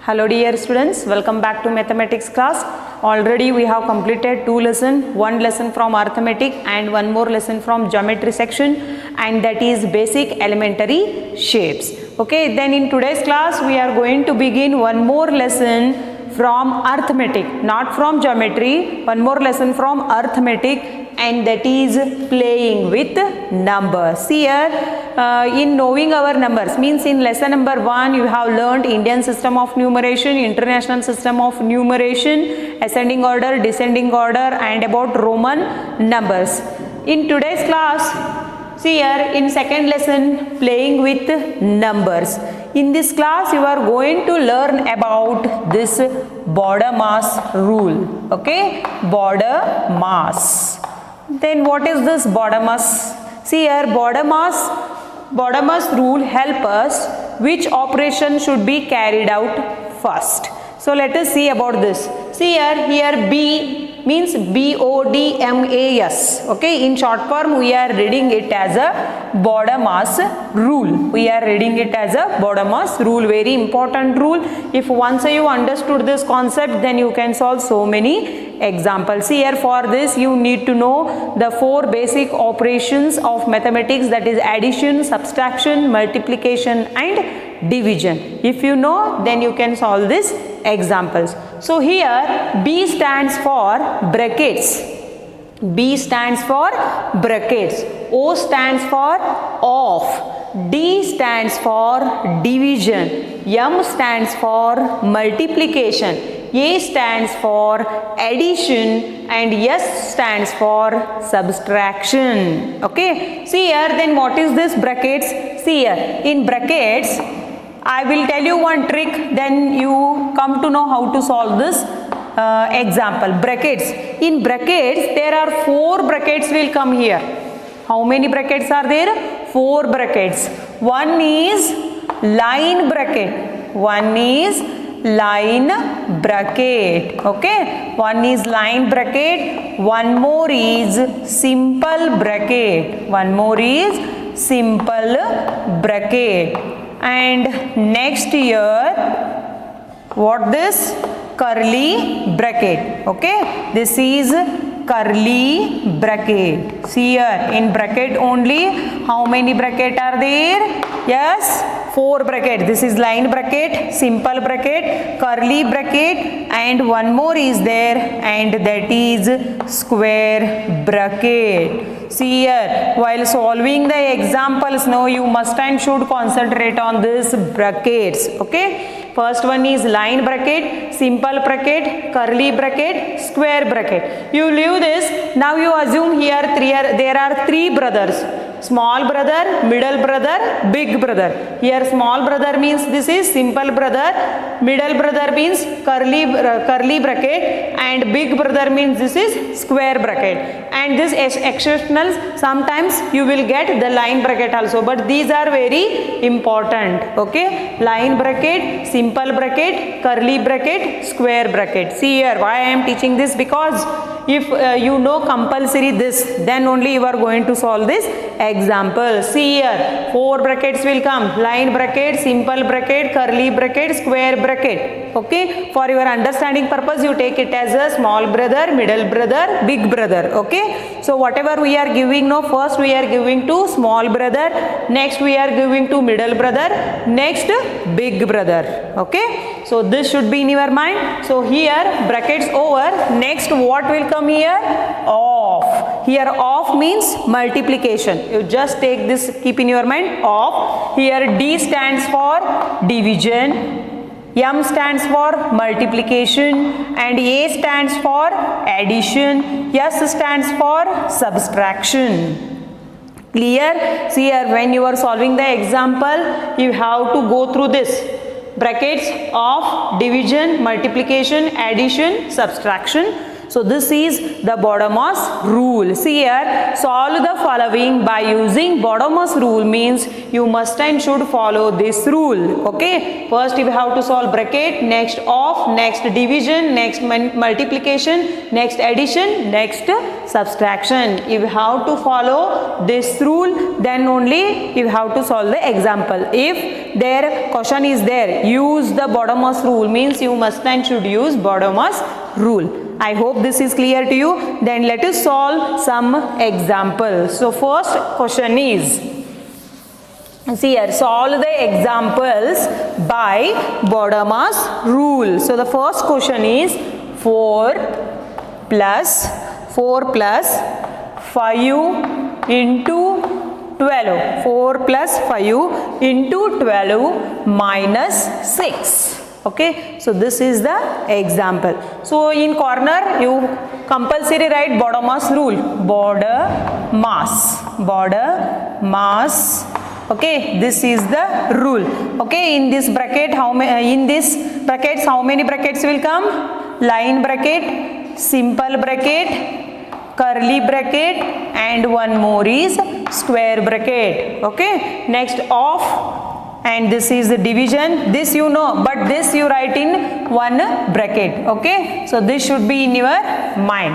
Hello dear students, welcome back to mathematics class. Already we have completed two lessons, one lesson from arithmetic and one more lesson from geometry section, and that is basic elementary shapes. Okay, then in today's class we are going to begin one more lesson from arithmetic, not from geometry, one more lesson from arithmetic, and that is playing with numbers. Here in knowing our numbers means in lesson number 1 you have learned Indian system of numeration, international system of numeration, ascending order, descending order, and about Roman numbers. In today's class, see here in second lesson playing with numbers. In this class you are going to learn about this border mass rule. Okay, border mass. Then what is this border mass? See here, border mass rule help us which operation should be carried out first. So let us see about this. See here B means BODMAS. Okay, in short form we are reading it as a border mass rule. We are reading it as a border mass rule, very important rule. If once you understood this concept, then you can solve so many examples. Here for this you need to know the 4 basic operations of mathematics, that is addition, subtraction, multiplication and division. If you know, then you can solve these examples. So here B stands for brackets, B stands for brackets, O stands for off, D stands for division, M stands for multiplication, A stands for addition, and S stands for subtraction. Okay, see here, then what is this brackets? See here, in brackets I will tell you one trick, then you come to know how to solve this example. Brackets, in brackets there are 4 brackets will come here. How many brackets are there? 4 brackets. One is line bracket, one is line bracket. Okay, one is line bracket, one more is simple bracket, one more is simple bracket, and next here what this? Curly bracket. Okay, this is curly bracket. See here, in bracket only how many bracket are there? Yes, 4 bracket. This is line bracket, simple bracket, curly bracket, and one more is there, and that is square bracket. See here, while solving the examples now you must and should concentrate on these brackets. Okay, first one is line bracket, simple bracket, curly bracket, square bracket. You leave this. Now you assume here there are 3 brothers. Small brother, middle brother, big brother. Here small brother means this is simple brother, middle brother means curly bracket, and big brother means this is square bracket. And this exceptional, sometimes you will get the line bracket also, but these are very important. Okay, line bracket, simple bracket, curly bracket, square bracket. See here, why I am teaching this? Because if you know compulsory this, then only you are going to solve this example. See here, 4 brackets will come: line bracket, simple bracket, curly bracket, square bracket. Okay, for your understanding purpose you take it as a small brother, middle brother, big brother. Okay, so whatever we are giving now, first we are giving to small brother, next we are giving to middle brother, next big brother. Okay, so this should be in your mind. So here brackets over, next what will come here? Off. Here off means multiplication. You just take this, keep in your mind, off. Here D stands for division, M stands for multiplication, and A stands for addition, S stands for subtraction. Clear? See here, when you are solving the example you have to go through this brackets of division, multiplication, addition, subtraction. So this is the Bodemas rule. See here, solve the following by using Bodemas rule means you must and should follow this rule. Okay, first you have to solve bracket, next off, next division, next multiplication, next addition, next subtraction. You have to follow this rule, then only you have to solve the example. If their question is there, use the Bodemas rule means you must and should use Bodemas rule. I hope this is clear to you. Then let us solve some examples. So first question is, see here, solve the examples by Bodemas rule. So the first question is 4 plus 5 into 12. 4 plus 5 into 12 minus 6. Okay, so this is the example. So in corner you compulsory write Bodemas rule. Bodemas. Okay, this is the rule. Okay, in this bracket how many brackets will come? Line bracket, simple bracket, curly bracket, and one more is square bracket. Okay, next off. And this is the division, this you know, but this you write in one bracket. Okay, so this should be in your mind.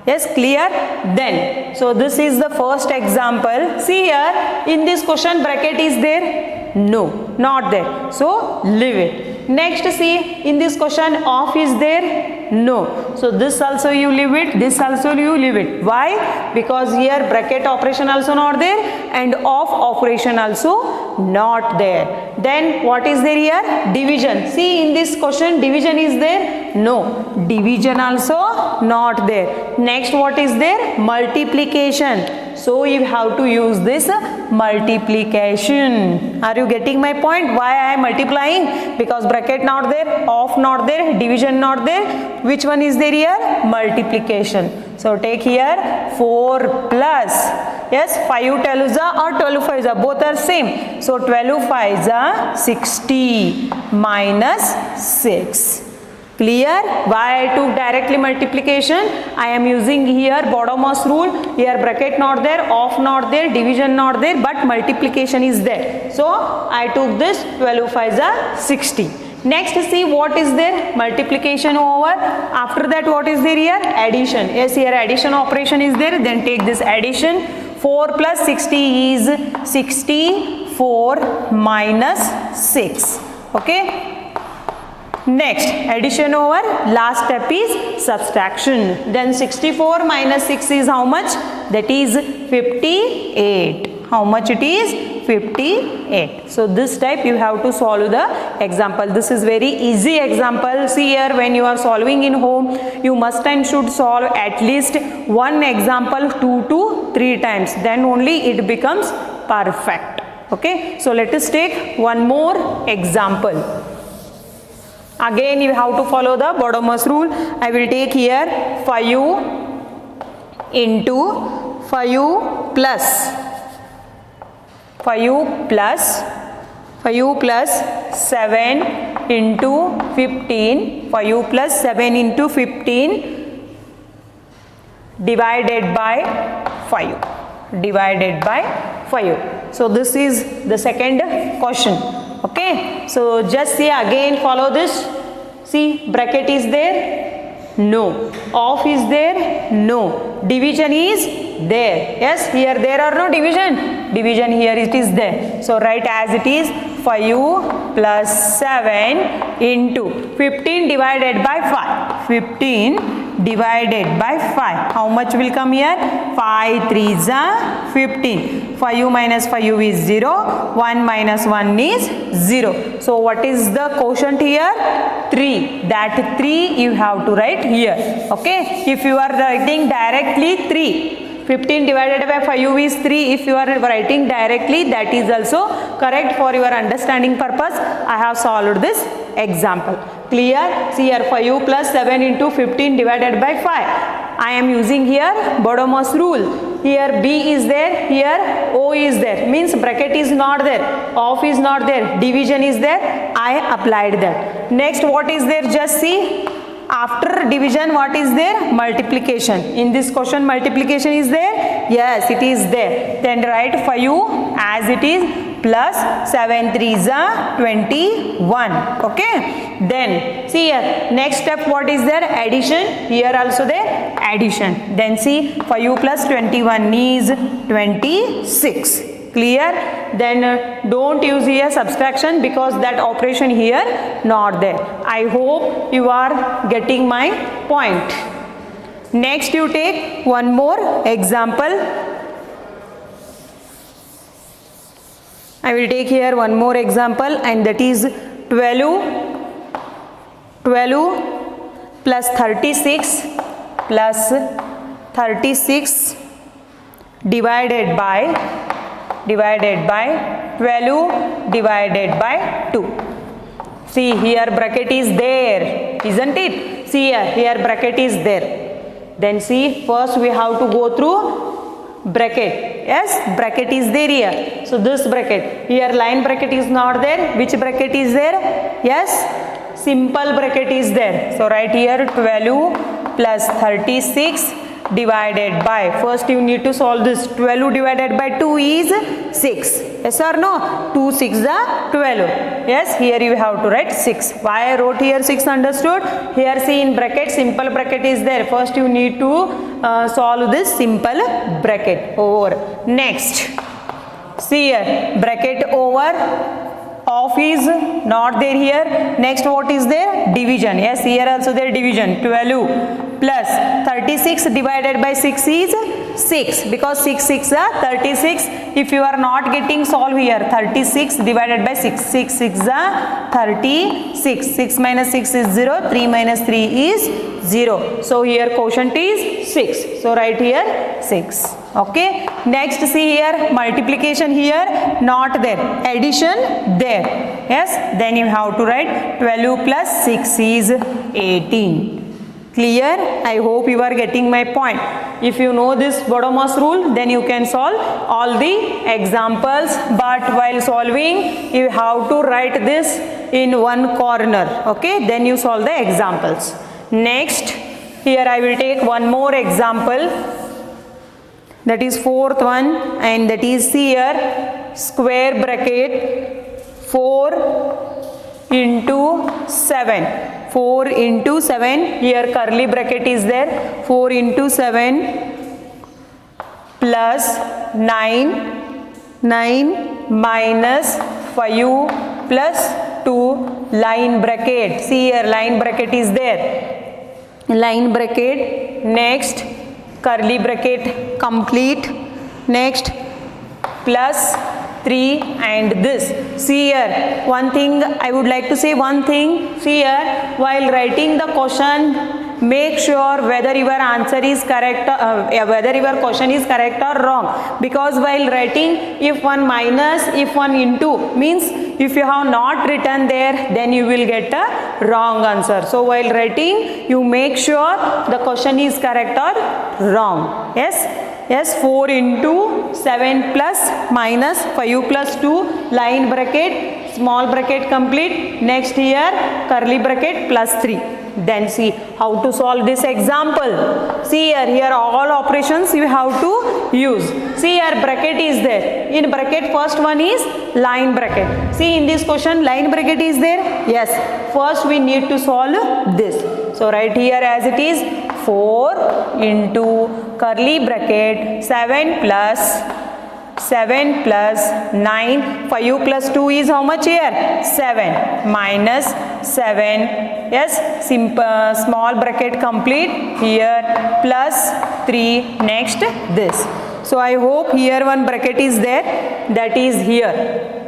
Yes, clear? Then, so this is the first example. See here, in this question bracket is there? No, not there. So leave it. Next, see, in this question off is there? No. So this also you leave it, this also you leave it. Why? Because here bracket operation also not there and off operation also not there. Then what is there here? Division. See, in this question division is there? No. Division also not there. Next, what is there? Multiplication. So you have to use this multiplication. Are you getting my point? Why I am multiplying? Because bracket not there, off not there, division not there. Which one is there here? Multiplication. So take here 4 plus, yes, 5 12 or 12 5 both are same. So 12 5 60 minus 6. Clear? Why I took directly multiplication? I am using here Bodemas rule. Here bracket not there, off not there, division not there, but multiplication is there. So I took this 12 5 60. Next, see what is there? Multiplication over. After that, what is there here? Addition. Yes, here addition operation is there. Then take this addition. 4 plus 60 is 64 minus 6. Okay. Next, addition over, last step is subtraction. Then 64 minus 6 is how much? That is 58. How much it is? 58. So this type you have to solve the example. This is very easy example. See here, when you are solving in home, you must and should solve at least one example 2 to 3 times. Then only it becomes perfect. Okay. So let us take one more example. Again you have to follow the Bodemas rule. I will take here 5 into 5 plus 7 into 15, 5 plus 7 into 15 divided by 5. So this is the second question. Okay, so just see again, follow this. See, bracket is there? No. Off is there? No. Division is there. Yes, here there are no division. Division here it is there. So write as it is 5 plus 7 into 15 divided by 5. 15 divided by 5. How much will come here? 5 3s are 15. 5 minus 5 is 0. 1 minus 1 is 0. So what is the quotient here? 3. That 3 you have to write here. Okay. If you are writing directly 3. 15 divided by 5 is 3. If you are writing directly, that is also correct. For your understanding purpose, I have solved this example. Clear? See here, 5 plus 7 into 15 divided by 5. I am using here Bodemas rule. Here B is there, here O is there. Means bracket is not there, off is not there, division is there. I applied that. Next, what is there? Just see. after division what is there? Multiplication. In this question multiplication is there? Yes, it is there. Then write 5 as it is plus 7 3s are 21. Okay. Then see here, next step what is there? Addition. Here also there addition. Then see 5 plus 21 is 26. Clear? Then don't use here subtraction because that operation here not there. I hope you are getting my point. Next you take one more example. I will take here one more example, and that is 12 plus 36 plus 36 divided by 12 divided by 2. See here bracket is there, isn't it? See here bracket is there. Then see, first we have to go through bracket. Yes, bracket is there here. So this bracket, here line bracket is not there. Which bracket is there? Yes, simple bracket is there. So write here 12 plus 36 divided by, first you need to solve this. 12 divided by 2 is 6. Yes or no? 2 6 is 12. Yes, here you have to write 6. Why I wrote here 6? Understood? Here see in bracket, simple bracket is there. First you need to solve this simple bracket over. Next, see here bracket over. Off is not there here. Next what is there? Division. Yes, here also there division. 12 plus 36 divided by 6 is 6, because 6 6 are 36. If you are not getting solve here, 36 divided by 6, 6 6 are 36. 6 minus 6 is 0, 3 minus 3 is 0. So here quotient is 6. So write here 6. Okay. Next see here multiplication here not there, addition there. Yes, then you have to write 12 plus 6 is 18. Clear? I hope you are getting my point. If you know this BODMAS rule, then you can solve all the examples, but while solving you have to write this in one corner. Okay, then you solve the examples. Next, here I will take one more example, that is fourth one, and that is here square bracket 4 into 7. 4 into 7, here curly bracket is there, 4 into 7 plus 9 minus 5 plus 2 line bracket. See here line bracket is there, line bracket, next curly bracket complete, next plus 3 and this. See here one thing I would like to say, one thing. See here, while writing the question, make sure whether your answer is correct, whether your question is correct or wrong, because while writing, if one minus, if one into, means if you have not written there, then you will get a wrong answer. So while writing, you make sure the question is correct or wrong. Yes. Yes, 4 into 7 plus minus 5 plus 2 line bracket, small bracket complete, next here curly bracket plus 3. Then see how to solve this example. See here all operations you have to use. See here bracket is there. In bracket first one is line bracket. See in this question line bracket is there. Yes, first we need to solve this. So write here as it is 4 into curly bracket 7 plus 9, 5 plus 2 is how much here? 7 minus 7, yes, simple small bracket complete, here plus 3, next this. So I hope here one bracket is there, that is here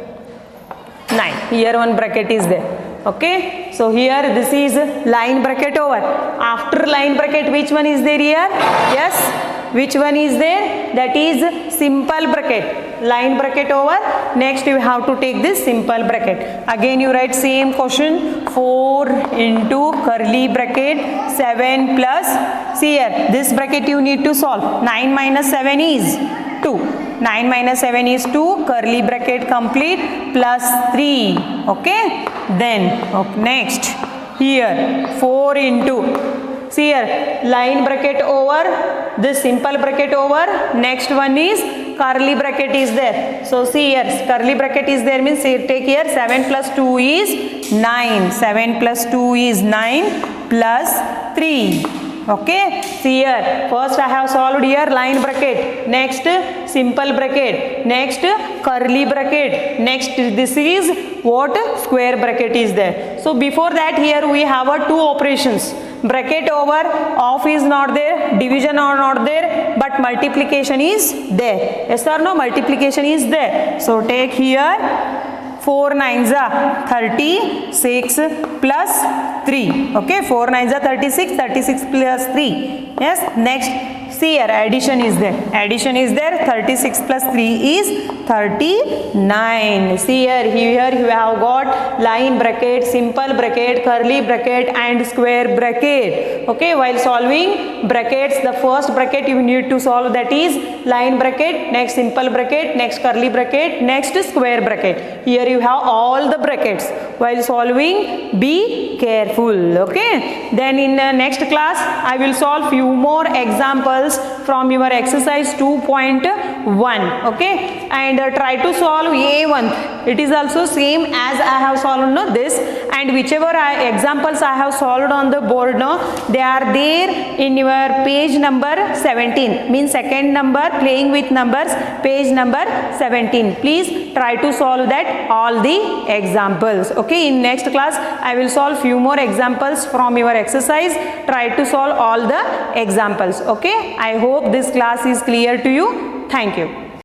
9, here one bracket is there. Okay, so here this is line bracket over. After line bracket which one is there here? Yes, which one is there? That is simple bracket, line bracket over. Next you have to take this simple bracket. Again you write same question, 4 into curly bracket 7 plus, see here this bracket you need to solve. 9 minus 7 is 2. 9 minus 7 is 2, curly bracket complete, plus 3. Okay, then next here 4 into, see here, line bracket over, this simple bracket over, next one is curly bracket is there. So see here, curly bracket is there means take here 7 plus 2 is 9, 7 plus 2 is 9 plus 3. Okay, see here, first I have solved here line bracket, next simple bracket, next curly bracket, next this is what, square bracket is there. So before that here we have a two operations, bracket over, off is not there, division are not there, but multiplication is there. Yes or no, multiplication is there. So take here 4 9s are 36 plus 3. Okay, 4 9s are 36, 36 plus 3. Yes, next see here, addition is there, addition is there, 36 plus 3 is 39. See here you have got line bracket, simple bracket, curly bracket and square bracket. Okay, while solving brackets, the first bracket you need to solve, that is line bracket, next simple bracket, next curly bracket, next square bracket. Here you have all the brackets. While solving, be careful. Okay, then in the next class I will solve few more examples from your exercise 2.1. okay, and try to solve A1. It is also same as I have solved this, and whichever examples I have solved on the board now, they are there in your page number 17, means second number, playing with numbers, page number 17. Please try to solve that all the examples. Okay, in next class I will solve few more examples from your exercise. Try to solve all the examples. Okay, I hope this class is clear to you. Thank you.